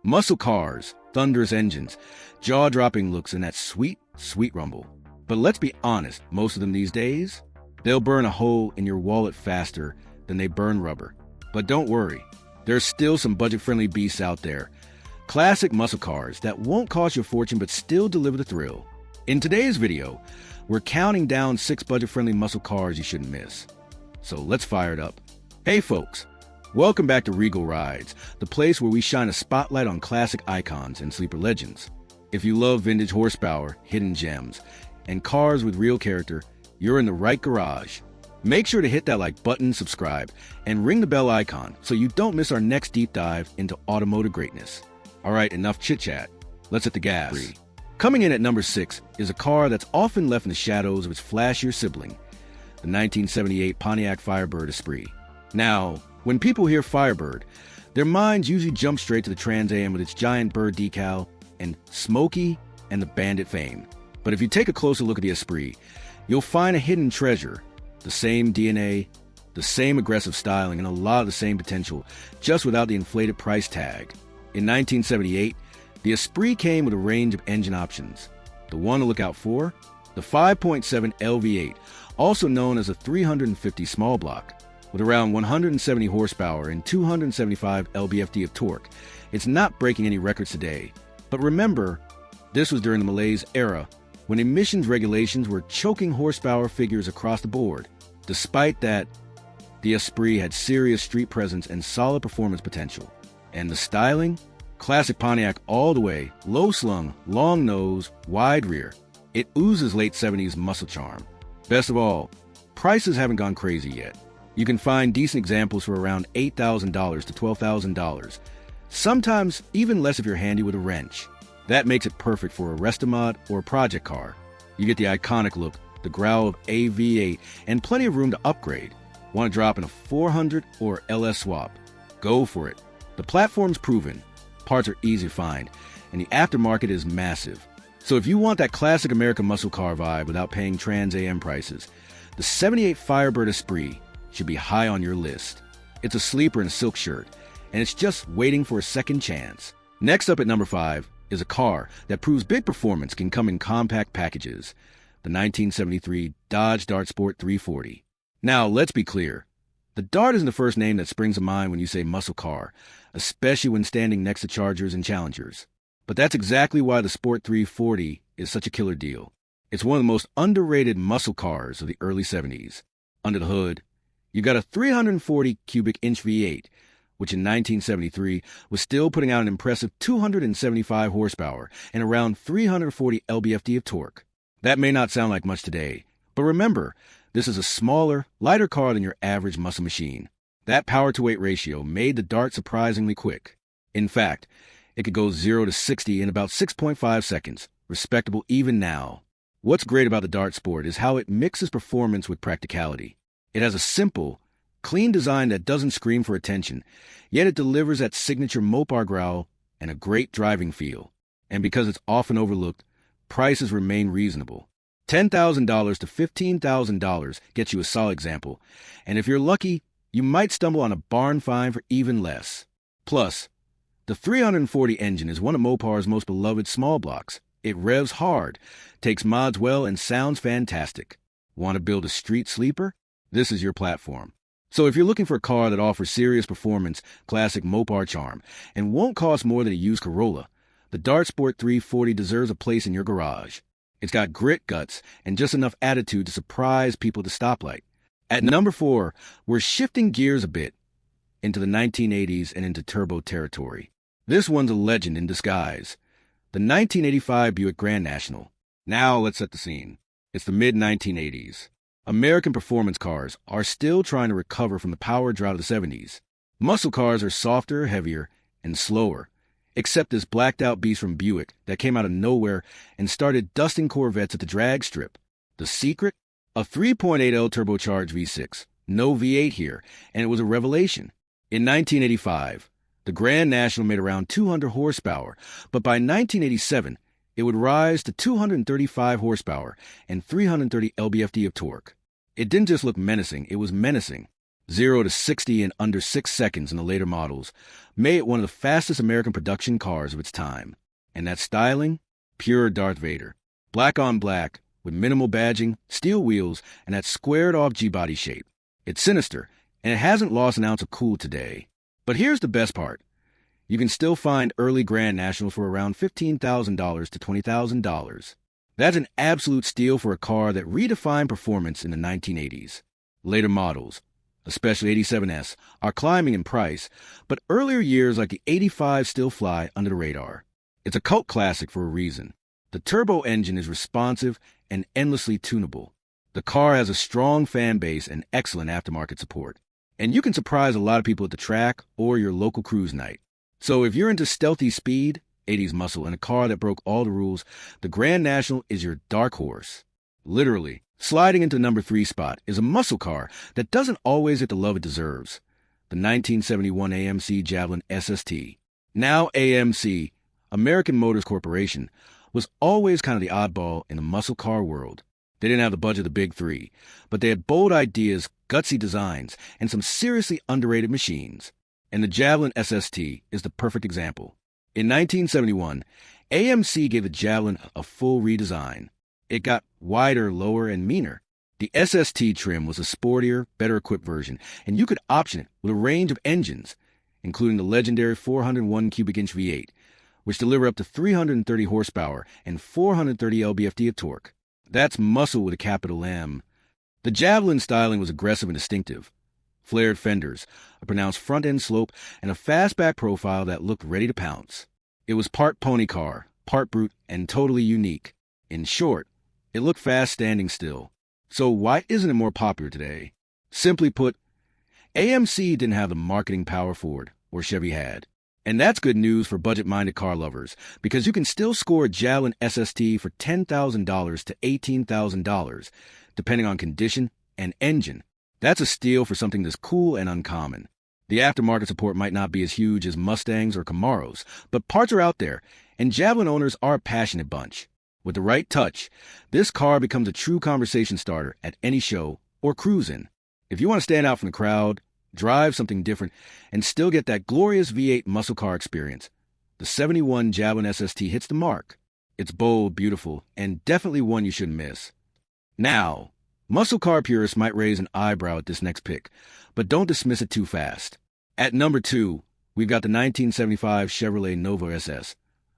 Muscle cars, thunderous engines, jaw-dropping looks, and that sweet, sweet rumble. But let's be honest, most of them these days, they'll burn a hole in your wallet faster than they burn rubber. But don't worry, there's still some budget-friendly beasts out there. Classic muscle cars that won't cost you a fortune but still deliver the thrill. In today's video, we're counting down 6 budget-friendly muscle cars you shouldn't miss. So let's fire it up. Hey folks, welcome back to Regal Rides, the place where we shine a spotlight on classic icons and sleeper legends. If you love vintage horsepower, hidden gems, and cars with real character, you're in the right garage. Make sure to hit that like button, subscribe, and ring the bell icon so you don't miss our next deep dive into automotive greatness. Alright, enough chit-chat. Let's hit the gas. Coming in at number 6 is a car that's often left in the shadows of its flashier sibling, the 1978 Pontiac Firebird Esprit. Now, when people hear Firebird, their minds usually jump straight to the Trans Am with its giant bird decal and Smokey and the Bandit fame. But if you take a closer look at the Esprit, you'll find a hidden treasure. The same DNA, the same aggressive styling, and a lot of the same potential, just without the inflated price tag. In 1978, the Esprit came with a range of engine options. The one to look out for? The 5.7 LV8, also known as a 350 small block, with around 170 horsepower and 275 lb-ft of torque. It's not breaking any records today. But remember, this was during the malaise era, when emissions regulations were choking horsepower figures across the board. Despite that, the Esprit had serious street presence and solid performance potential. And the styling? Classic Pontiac all the way, low-slung, long nose, wide rear. It oozes late 70s muscle charm. Best of all, prices haven't gone crazy yet. You can find decent examples for around $8,000 to $12,000. Sometimes even less if you're handy with a wrench. That makes it perfect for a rest-a-mod or a project car. You get the iconic look, the growl of a V8, and plenty of room to upgrade. Want to drop in a 400 or LS swap? Go for it. The platform's proven, parts are easy to find, and the aftermarket is massive. So if you want that classic American muscle car vibe without paying Trans Am prices, the 78 Firebird Esprit should be high on your list. It's a sleeper in a silk shirt, and it's just waiting for a second chance. Next up at number 5 is a car that proves big performance can come in compact packages, the 1973 Dodge Dart Sport 340. Now, let's be clear. The Dart isn't the first name that springs to mind when you say muscle car, especially when standing next to Chargers and Challengers. But that's exactly why the Sport 340 is such a killer deal. It's one of the most underrated muscle cars of the early 70s. Under the hood, you got a 340 cubic inch V8, which in 1973 was still putting out an impressive 275 horsepower and around 340 lb-ft of torque. That may not sound like much today, but remember, this is a smaller, lighter car than your average muscle machine. That power-to-weight ratio made the Dart surprisingly quick. In fact, it could go 0 to 60 in about 6.5 seconds, respectable even now. What's great about the Dart Sport is how it mixes performance with practicality. It has a simple, clean design that doesn't scream for attention, yet it delivers that signature Mopar growl and a great driving feel. And because it's often overlooked, prices remain reasonable. $10,000 to $15,000 gets you a solid example, and if you're lucky, you might stumble on a barn find for even less. Plus, the 340 engine is one of Mopar's most beloved small blocks. It revs hard, takes mods well, and sounds fantastic. Want to build a street sleeper? This is your platform. So if you're looking for a car that offers serious performance, classic Mopar charm, and won't cost more than a used Corolla, the Dart Sport 340 deserves a place in your garage. It's got grit, guts, and just enough attitude to surprise people at the stoplight. At number 4, we're shifting gears a bit into the 1980s and into turbo territory. This one's a legend in disguise. The 1985 Buick Grand National. Now let's set the scene. It's the mid-1980s. American performance cars are still trying to recover from the power drought of the 70s. Muscle cars are softer, heavier, and slower, except this blacked-out beast from Buick that came out of nowhere and started dusting Corvettes at the drag strip. The secret? A 3.8L turbocharged V6. No V8 here, and it was a revelation. In 1985, the Grand National made around 200 horsepower, but by 1987, it would rise to 235 horsepower and 330 lb-ft of torque. It didn't just look menacing, it was menacing. 0 to 60 in under 6 seconds in the later models, made it one of the fastest American production cars of its time. And that styling? Pure Darth Vader. Black on black, with minimal badging, steel wheels, and that squared-off G-body shape. It's sinister, and it hasn't lost an ounce of cool today. But here's the best part. You can still find early Grand Nationals for around $15,000 to $20,000. That's an absolute steal for a car that redefined performance in the 1980s. Later models, especially 87S, are climbing in price, but earlier years like the 85 still fly under the radar. It's a cult classic for a reason. The turbo engine is responsive and endlessly tunable. The car has a strong fan base and excellent aftermarket support. And you can surprise a lot of people at the track or your local cruise night. So if you're into stealthy speed, 80s muscle, and a car that broke all the rules, the Grand National is your dark horse. Literally, sliding into number 3 spot is a muscle car that doesn't always get the love it deserves. The 1971 AMC Javelin SST. Now AMC, American Motors Corporation, was always kind of the oddball in the muscle car world. They didn't have the budget of the big three, but they had bold ideas, gutsy designs, and some seriously underrated machines. And the Javelin SST is the perfect example. In 1971, AMC gave the Javelin a full redesign. It got wider, lower, and meaner. The SST trim was a sportier, better-equipped version, and you could option it with a range of engines, including the legendary 401 cubic inch V8, which deliver up to 330 horsepower and 430 lb-ft of torque. That's muscle with a capital M. The Javelin styling was aggressive and distinctive. Flared fenders, a pronounced front-end slope, and a fastback profile that looked ready to pounce. It was part pony car, part brute, and totally unique. In short, it looked fast standing still. So why isn't it more popular today? Simply put, AMC didn't have the marketing power Ford or Chevy had. And that's good news for budget-minded car lovers, because you can still score a Javelin SST for $10,000 to $18,000, depending on condition and engine. That's a steal for something that's cool and uncommon. The aftermarket support might not be as huge as Mustangs or Camaros, but parts are out there, and Javelin owners are a passionate bunch. With the right touch, this car becomes a true conversation starter at any show or cruise-in. If you want to stand out from the crowd, drive something different, and still get that glorious V8 muscle car experience, the 71 Javelin SST hits the mark. It's bold, beautiful, and definitely one you shouldn't miss. Now, muscle car purists might raise an eyebrow at this next pick, but don't dismiss it too fast. At number 2, we've got the 1975 Chevrolet Nova SS,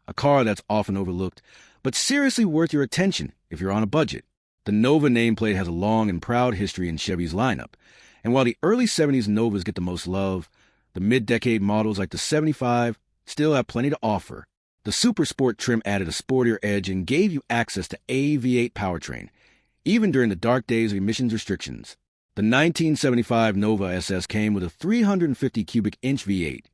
a car that's often overlooked, but seriously worth your attention if you're on a budget. The Nova nameplate has a long and proud history in Chevy's lineup, and while the early 70s Novas get the most love, the mid-decade models like the 75 still have plenty to offer. The Super Sport trim added a sportier edge and gave you access to a V8 powertrain, even during the dark days of emissions restrictions. The 1975 Nova SS came with a 350 cubic inch V8,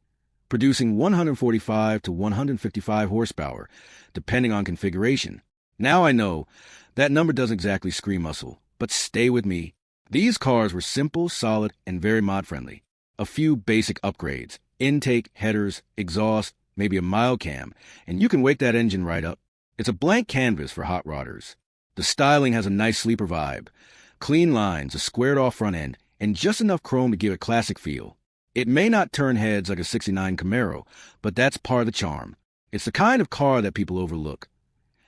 producing 145 to 155 horsepower, depending on configuration. Now I know that number doesn't exactly scream muscle, but stay with me. These cars were simple, solid, and very mod-friendly. A few basic upgrades: intake, headers, exhaust, maybe a mild cam, and you can wake that engine right up. It's a blank canvas for hot rodders. The styling has a nice sleeper vibe. Clean lines, a squared-off front end, and just enough chrome to give it a classic feel. It may not turn heads like a 69 Camaro, but that's part of the charm. It's the kind of car that people overlook,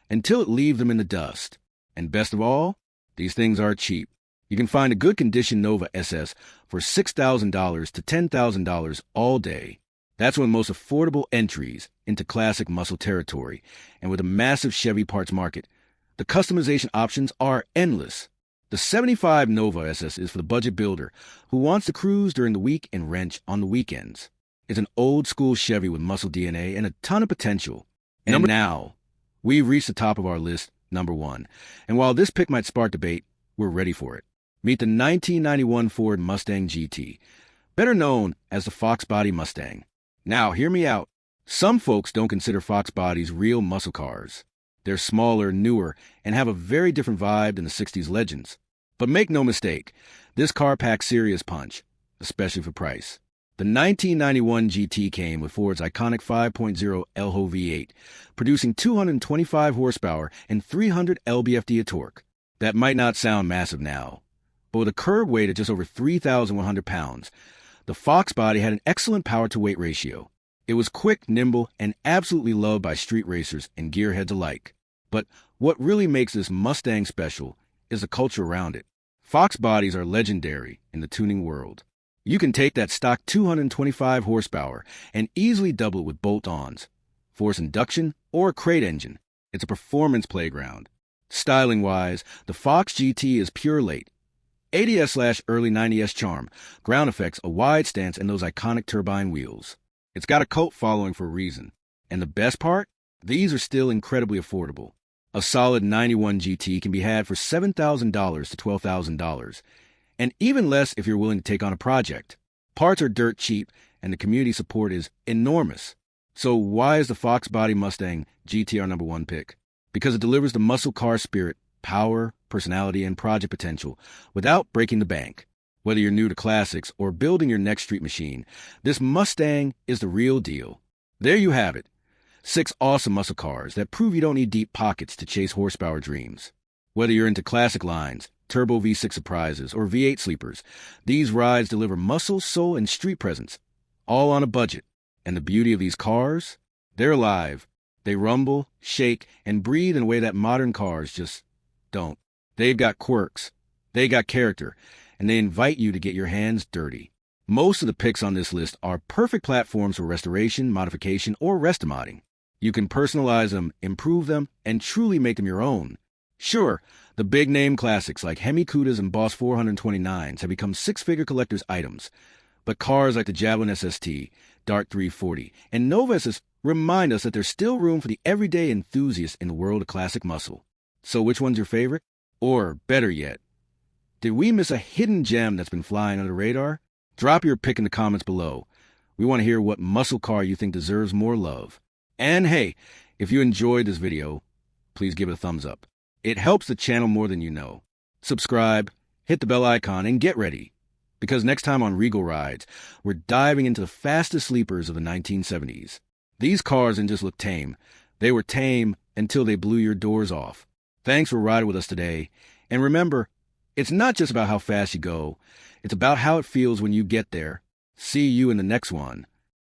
until it leaves them in the dust. And best of all, these things are cheap. You can find a good condition Nova SS for $6,000 to $10,000 all day. That's one of the most affordable entries into classic muscle territory, and with a massive Chevy parts market, the customization options are endless. The 75 Nova SS is for the budget builder who wants to cruise during the week and wrench on the weekends. It's an old-school Chevy with muscle DNA and a ton of potential. And now, we've reached the top of our list, number 1. And while this pick might spark debate, we're ready for it. Meet the 1991 Ford Mustang GT, better known as the Fox Body Mustang. Now, hear me out. Some folks don't consider Fox bodies real muscle cars. They're smaller, newer, and have a very different vibe than the 60s legends. But make no mistake, this car packs serious punch, especially for price. The 1991 GT came with Ford's iconic 5.0 Elho V8, producing 225 horsepower and 300 lb-ft of torque. That might not sound massive now, but with a curb weight of just over 3,100 pounds. The Fox body had an excellent power-to-weight ratio. It was quick, nimble, and absolutely loved by street racers and gearheads alike. But what really makes this Mustang special is the culture around it. Fox bodies are legendary in the tuning world. You can take that stock 225 horsepower and easily double it with bolt-ons, force induction, or a crate engine. It's a performance playground. Styling-wise, the Fox GT is pure late. 80s/early 90s charm, ground effects, a wide stance, and those iconic turbine wheels. It's got a cult following for a reason. And the best part? These are still incredibly affordable. A solid 91 GT can be had for $7,000 to $12,000, and even less if you're willing to take on a project. Parts are dirt cheap, and the community support is enormous. So why is the Fox Body Mustang GT our #1 pick? Because it delivers the muscle car spirit, power, personality, and project potential without breaking the bank. Whether you're new to classics or building your next street machine, this Mustang is the real deal. There you have it. 6 awesome muscle cars that prove you don't need deep pockets to chase horsepower dreams. Whether you're into classic lines, turbo V6 surprises, or V8 sleepers, these rides deliver muscle, soul, and street presence, all on a budget. And the beauty of these cars? They're alive. They rumble, shake, and breathe in a way that modern cars just don't. They've got quirks, they got character, and they invite you to get your hands dirty. Most of the picks on this list are perfect platforms for restoration, modification, or restomodding. You can personalize them, improve them, and truly make them your own. Sure, the big-name classics like Hemi Cudas and Boss 429s have become six-figure collector's items, but cars like the Javelin SST, Dart 340, and Nova SS remind us that there's still room for the everyday enthusiast in the world of classic muscle. So which one's your favorite? Or, better yet, did we miss a hidden gem that's been flying under the radar? Drop your pick in the comments below. We want to hear what muscle car you think deserves more love. And hey, if you enjoyed this video, please give it a thumbs up. It helps the channel more than you know. Subscribe, hit the bell icon, and get ready. Because next time on Regal Rides, we're diving into the fastest sleepers of the 1970s. These cars didn't just look tame. They were tame until they blew your doors off. Thanks for riding with us today. And remember, it's not just about how fast you go. It's about how it feels when you get there. See you in the next one.